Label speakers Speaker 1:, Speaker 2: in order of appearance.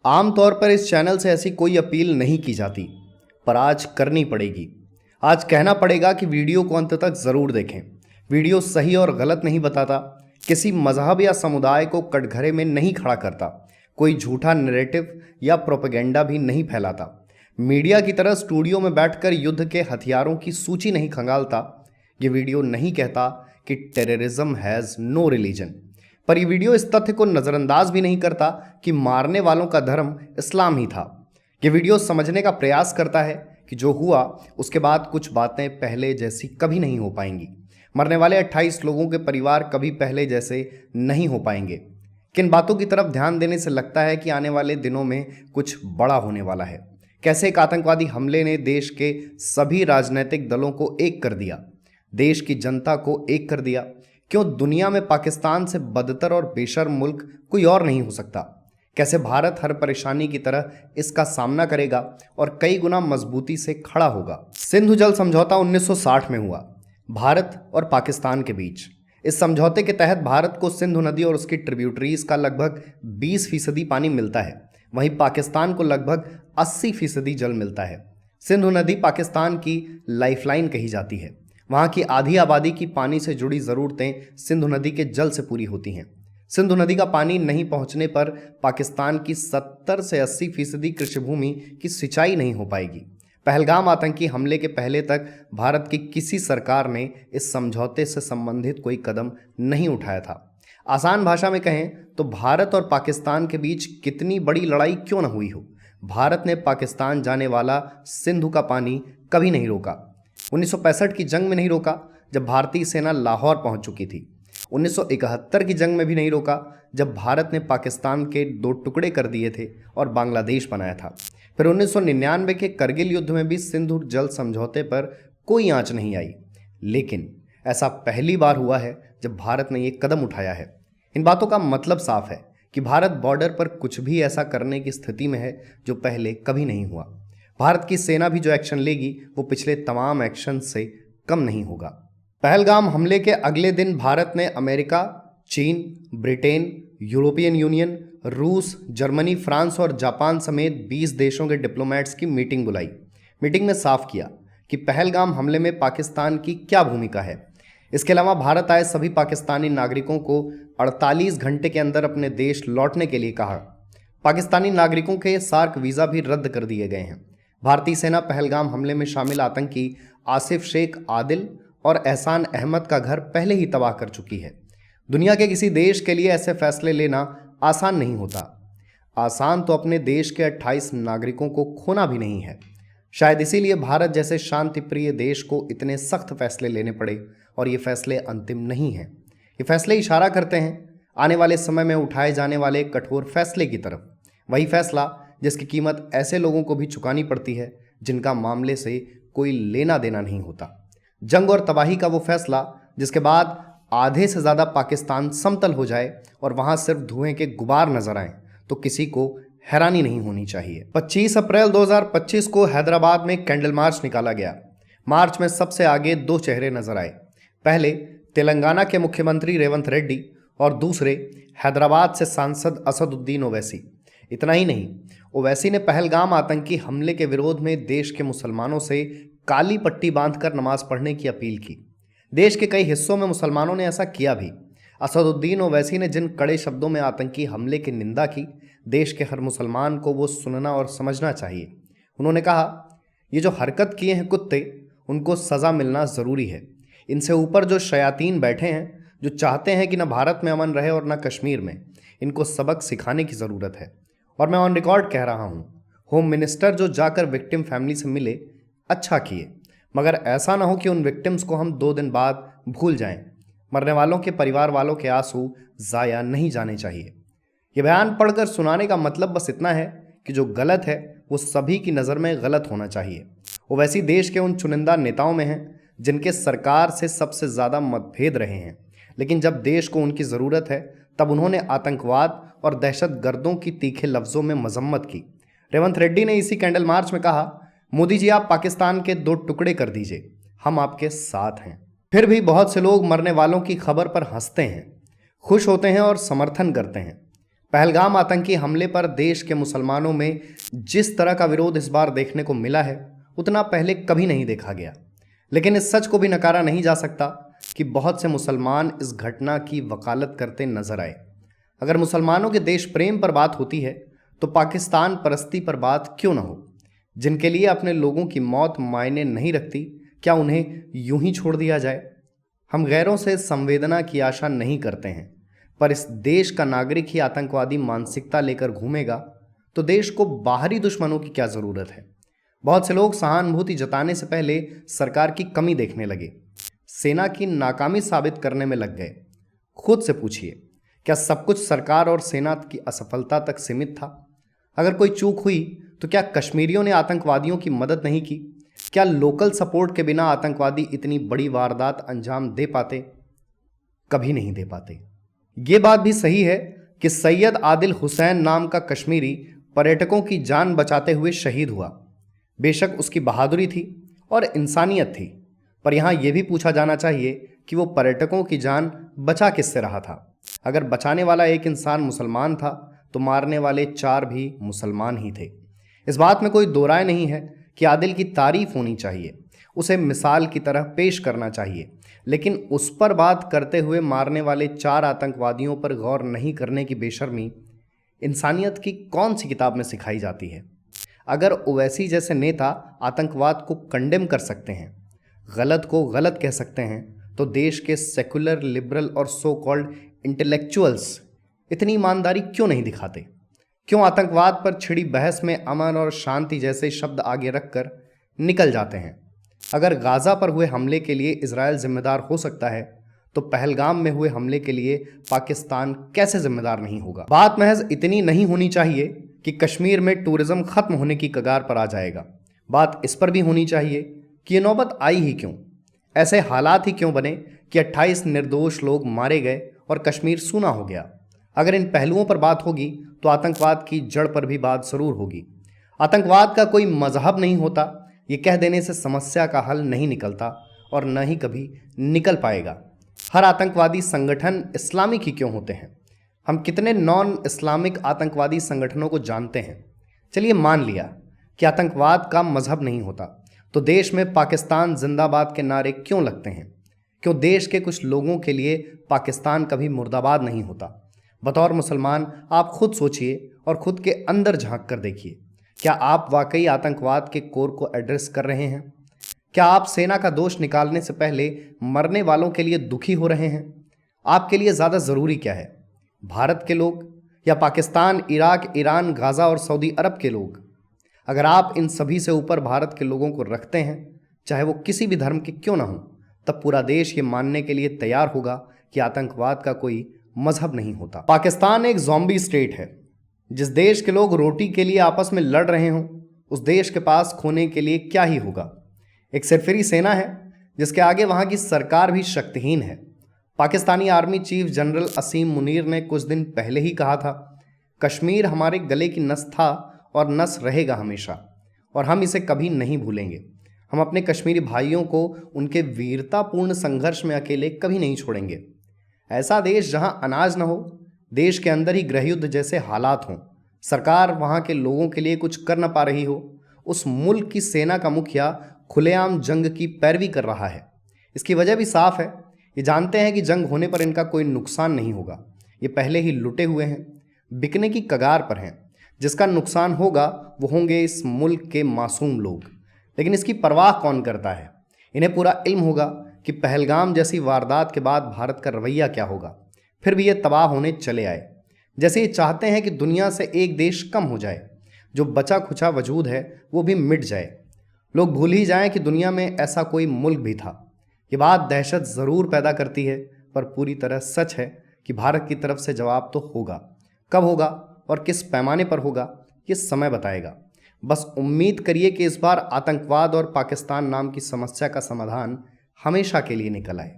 Speaker 1: आमतौर पर इस चैनल से ऐसी कोई अपील नहीं की जाती, पर आज करनी पड़ेगी। आज कहना पड़ेगा कि वीडियो को अंत तक ज़रूर देखें। वीडियो सही और गलत नहीं बताता, किसी मजहब या समुदाय को कटघरे में नहीं खड़ा करता, कोई झूठा नैरेटिव या प्रोपेगेंडा भी नहीं फैलाता, मीडिया की तरह स्टूडियो में बैठकर युद्ध के हथियारों की सूची नहीं खंगालता। ये वीडियो नहीं कहता कि टेररिज्म हैज़ नो रिलीजन, पर यह वीडियो इस तथ्य को नज़रअंदाज भी नहीं करता कि मारने वालों का धर्म इस्लाम ही था। यह वीडियो समझने का प्रयास करता है कि जो हुआ उसके बाद कुछ बातें पहले जैसी कभी नहीं हो पाएंगी। मरने वाले 28 लोगों के परिवार कभी पहले जैसे नहीं हो पाएंगे। किन बातों की तरफ ध्यान देने से लगता है कि आने वाले दिनों में कुछ बड़ा होने वाला है। कैसे एक आतंकवादी हमले ने देश के सभी राजनीतिक दलों को एक कर दिया, देश की जनता को एक कर दिया। क्यों दुनिया में पाकिस्तान से बदतर और बेशर्म मुल्क कोई और नहीं हो सकता। कैसे भारत हर परेशानी की तरह इसका सामना करेगा और कई गुना मजबूती से खड़ा होगा। सिंधु जल समझौता 1960 में हुआ, भारत और पाकिस्तान के बीच। इस समझौते के तहत भारत को सिंधु नदी और उसकी ट्रिब्यूटरीज का लगभग 20% पानी मिलता है, वहीं पाकिस्तान को लगभग 80% जल मिलता है। सिंधु नदी पाकिस्तान की लाइफलाइन कही जाती है। वहाँ की आधी आबादी की पानी से जुड़ी ज़रूरतें सिंधु नदी के जल से पूरी होती हैं। सिंधु नदी का पानी नहीं पहुँचने पर पाकिस्तान की 70 से 80% कृषि भूमि की सिंचाई नहीं हो पाएगी। पहलगाम आतंकी हमले के पहले तक भारत की किसी सरकार ने इस समझौते से संबंधित कोई कदम नहीं उठाया था। आसान भाषा में कहें तो भारत और पाकिस्तान के बीच कितनी बड़ी लड़ाई क्यों न हुई हो, भारत ने पाकिस्तान जाने वाला सिंधु का पानी कभी नहीं रोका। 1965 की जंग में नहीं रोका जब भारतीय सेना लाहौर पहुंच चुकी थी। 1971 की जंग में भी नहीं रोका जब भारत ने पाकिस्तान के 2 टुकड़े कर दिए थे और बांग्लादेश बनाया था। फिर 1999 के करगिल युद्ध में भी सिंधु जल समझौते पर कोई आंच नहीं आई। लेकिन ऐसा पहली बार हुआ है जब भारत ने ये कदम उठाया है। इन बातों का मतलब साफ है कि भारत बॉर्डर पर कुछ भी ऐसा करने की स्थिति में है जो पहले कभी नहीं हुआ। भारत की सेना भी जो एक्शन लेगी वो पिछले तमाम एक्शन से कम नहीं होगा। पहलगाम हमले के अगले दिन भारत ने अमेरिका, चीन, ब्रिटेन, यूरोपियन यूनियन, रूस, जर्मनी, फ्रांस और जापान समेत 20 देशों के डिप्लोमेट्स की मीटिंग बुलाई। मीटिंग में साफ किया कि पहलगाम हमले में पाकिस्तान की क्या भूमिका है। इसके अलावा भारत आए सभी पाकिस्तानी नागरिकों को 48 घंटे के अंदर अपने देश लौटने के लिए कहा। पाकिस्तानी नागरिकों के सार्क वीज़ा भी रद्द कर दिए गए हैं। भारतीय सेना पहलगाम हमले में शामिल आतंकी आसिफ शेख आदिल और एहसान अहमद का घर पहले ही तबाह कर चुकी है। दुनिया के किसी देश के लिए ऐसे फैसले लेना आसान नहीं होता। आसान तो अपने देश के 28 नागरिकों को खोना भी नहीं है। शायद इसीलिए भारत जैसे शांति प्रिय देश को इतने सख्त फैसले लेने पड़े, और ये फैसले अंतिम नहीं हैं। ये फैसले इशारा करते हैं आने वाले समय में उठाए जाने वाले कठोर फैसले की तरफ। वही फैसला जिसकी कीमत ऐसे लोगों को भी चुकानी पड़ती है जिनका मामले से कोई लेना देना नहीं होता। जंग और तबाही का वो फैसला जिसके बाद आधे से ज़्यादा पाकिस्तान समतल हो जाए और वहाँ सिर्फ धुएं के गुबार नजर आए तो किसी को हैरानी नहीं होनी चाहिए। 25 अप्रैल 2025 को हैदराबाद में कैंडल मार्च निकाला गया। मार्च में सबसे आगे 2 चेहरे नजर आए। पहले तेलंगाना के मुख्यमंत्री रेवंत रेड्डी और दूसरे हैदराबाद से सांसद असदुद्दीन ओवैसी। इतना ही नहीं, ओवैसी ने पहलगाम आतंकी हमले के विरोध में देश के मुसलमानों से काली पट्टी बांधकर नमाज पढ़ने की अपील की। देश के कई हिस्सों में मुसलमानों ने ऐसा किया भी। असदुद्दीन ओवैसी ने जिन कड़े शब्दों में आतंकी हमले की निंदा की, देश के हर मुसलमान को वो सुनना और समझना चाहिए। उन्होंने कहा, ये जो हरकत किए हैं कुत्ते, उनको सज़ा मिलना ज़रूरी है। इनसे ऊपर जो शयातीन बैठे हैं, जो चाहते हैं कि न भारत में अमन रहे और न कश्मीर में, इनको सबक सिखाने की ज़रूरत है। और मैं ऑन रिकॉर्ड कह रहा हूँ, होम मिनिस्टर जो जाकर विक्टिम फैमिली से मिले, अच्छा किए, मगर ऐसा ना हो कि उन विक्टिम्स को हम 2 दिन बाद भूल जाएं। मरने वालों के परिवार वालों के आंसू ज़ाया नहीं जाने चाहिए। ये बयान पढ़कर सुनाने का मतलब बस इतना है कि जो गलत है वो सभी की नज़र में गलत होना चाहिए। वो वैसी देश के उन चुनिंदा नेताओं में हैं जिनके सरकार से सबसे ज़्यादा मतभेद रहे हैं, लेकिन जब देश को उनकी ज़रूरत है तब उन्होंने आतंकवाद और दहशतगर्दों की तीखे लफ्ज़ों में मजम्मत की। रेवंत रेड्डी ने इसी कैंडल मार्च में कहा, मोदी जी आप पाकिस्तान के 2 टुकड़े कर दीजिए, हम आपके साथ हैं। फिर भी बहुत से लोग मरने वालों की खबर पर हंसते हैं, खुश होते हैं और समर्थन करते हैं। पहलगाम आतंकी हमले पर देश के मुसलमानों में जिस तरह का विरोध इस बार देखने को मिला है उतना पहले कभी नहीं देखा गया। लेकिन इस सच को भी नकारा नहीं जा सकता कि बहुत से मुसलमान इस घटना की वकालत करते नजर आए। अगर मुसलमानों के देश प्रेम पर बात होती है तो पाकिस्तान परस्ती पर बात क्यों ना हो। जिनके लिए अपने लोगों की मौत मायने नहीं रखती, क्या उन्हें यूं ही छोड़ दिया जाए? हम गैरों से संवेदना की आशा नहीं करते हैं, पर इस देश का नागरिक ही आतंकवादी मानसिकता लेकर घूमेगा तो देश को बाहरी दुश्मनों की क्या जरूरत है। बहुत से लोग सहानुभूति जताने से पहले सरकार की कमी देखने लगे, सेना की नाकामी साबित करने में लग गए। खुद से पूछिए, क्या सब कुछ सरकार और सेना की असफलता तक सीमित था? अगर कोई चूक हुई तो क्या कश्मीरियों ने आतंकवादियों की मदद नहीं की? क्या लोकल सपोर्ट के बिना आतंकवादी इतनी बड़ी वारदात अंजाम दे पाते? कभी नहीं दे पाते। ये बात भी सही है कि सैयद आदिल हुसैन नाम का कश्मीरी पर्यटकों की जान बचाते हुए शहीद हुआ। बेशक उसकी बहादुरी थी और इंसानियत थी, पर यहाँ यह भी पूछा जाना चाहिए कि वो पर्यटकों की जान बचा किससे रहा था। अगर बचाने वाला एक इंसान मुसलमान था तो मारने वाले 4 भी मुसलमान ही थे। इस बात में कोई दो राय नहीं है कि आदिल की तारीफ होनी चाहिए, उसे मिसाल की तरह पेश करना चाहिए, लेकिन उस पर बात करते हुए मारने वाले 4 आतंकवादियों पर गौर नहीं करने की बेशर्मी इंसानियत की कौन सी किताब में सिखाई जाती है? अगर ओवैसी जैसे नेता आतंकवाद को कंडेम कर सकते हैं, गलत को गलत कह सकते हैं, तो देश के सेकुलर, लिबरल और सो कॉल्ड इंटेलेक्चुअल्स इतनी ईमानदारी क्यों नहीं दिखाते? क्यों आतंकवाद पर छिड़ी बहस में अमन और शांति जैसे शब्द आगे रखकर निकल जाते हैं? अगर गाजा पर हुए हमले के लिए इजराइल जिम्मेदार हो सकता है तो पहलगाम में हुए हमले के लिए पाकिस्तान कैसे जिम्मेदार नहीं होगा? बात महज इतनी नहीं होनी चाहिए कि कश्मीर में टूरिज्म खत्म होने की कगार पर आ जाएगा। बात इस पर भी होनी चाहिए कि ये नौबत आई ही क्यों, ऐसे हालात ही क्यों बने कि 28 निर्दोष लोग मारे गए और कश्मीर सूना हो गया। अगर इन पहलुओं पर बात होगी तो आतंकवाद की जड़ पर भी बात जरूर होगी। आतंकवाद का कोई मजहब नहीं होता, ये कह देने से समस्या का हल नहीं निकलता और न ही कभी निकल पाएगा। हर आतंकवादी संगठन इस्लामिक ही क्यों होते हैं? हम कितने नॉन इस्लामिक आतंकवादी संगठनों को जानते हैं? चलिए मान लिया कि आतंकवाद का मजहब नहीं होता, तो देश में पाकिस्तान जिंदाबाद के नारे क्यों लगते हैं? क्यों देश के कुछ लोगों के लिए पाकिस्तान कभी मुर्दाबाद नहीं होता? बतौर मुसलमान आप खुद सोचिए और खुद के अंदर झांक कर देखिए, क्या आप वाकई आतंकवाद के कोर को एड्रेस कर रहे हैं? क्या आप सेना का दोष निकालने से पहले मरने वालों के लिए दुखी हो रहे हैं? आपके लिए ज़्यादा ज़रूरी क्या है, भारत के लोग या पाकिस्तान, इराक, ईरान, गाज़ा और सऊदी अरब के लोग? अगर आप इन सभी से ऊपर भारत के लोगों को रखते हैं, चाहे वो किसी भी धर्म के क्यों ना हो, तब पूरा देश ये मानने के लिए तैयार होगा कि आतंकवाद का कोई मजहब नहीं होता। पाकिस्तान एक ज़ॉम्बी स्टेट है। जिस देश के लोग रोटी के लिए आपस में लड़ रहे हों, उस देश के पास खोने के लिए क्या ही होगा? एक सरफरी सेना है जिसके आगे वहां की सरकार भी शक्तिहीन है। पाकिस्तानी आर्मी चीफ जनरल असीम मुनीर ने कुछ दिन पहले ही कहा था, कश्मीर हमारे गले की नस था और नस रहेगा हमेशा, और हम इसे कभी नहीं भूलेंगे। हम अपने कश्मीरी भाइयों को उनके वीरतापूर्ण संघर्ष में अकेले कभी नहीं छोड़ेंगे। ऐसा देश जहां अनाज न हो, देश के अंदर ही गृहयुद्ध जैसे हालात हों, सरकार वहां के लोगों के लिए कुछ कर न पा रही हो, उस मुल्क की सेना का मुखिया खुलेआम जंग की पैरवी कर रहा है। इसकी वजह भी साफ है, ये जानते हैं कि जंग होने पर इनका कोई नुकसान नहीं होगा। ये पहले ही लुटे हुए हैं, बिकने की कगार पर हैं। जिसका नुकसान होगा वो होंगे इस मुल्क के मासूम लोग। लेकिन इसकी परवाह कौन करता है? इन्हें पूरा इल्म होगा कि पहलगाम जैसी वारदात के बाद भारत का रवैया क्या होगा, फिर भी ये तबाह होने चले आए। जैसे ये चाहते हैं कि दुनिया से एक देश कम हो जाए, जो बचा खुचा वजूद है वो भी मिट जाए, लोग भूल ही जाएं कि दुनिया में ऐसा कोई मुल्क भी था। ये बात दहशत ज़रूर पैदा करती है, पर पूरी तरह सच है कि भारत की तरफ से जवाब तो होगा। कब होगा और किस पैमाने पर होगा, ये समय बताएगा। बस उम्मीद करिए कि इस बार आतंकवाद और पाकिस्तान नाम की समस्या का समाधान हमेशा के लिए निकल आए।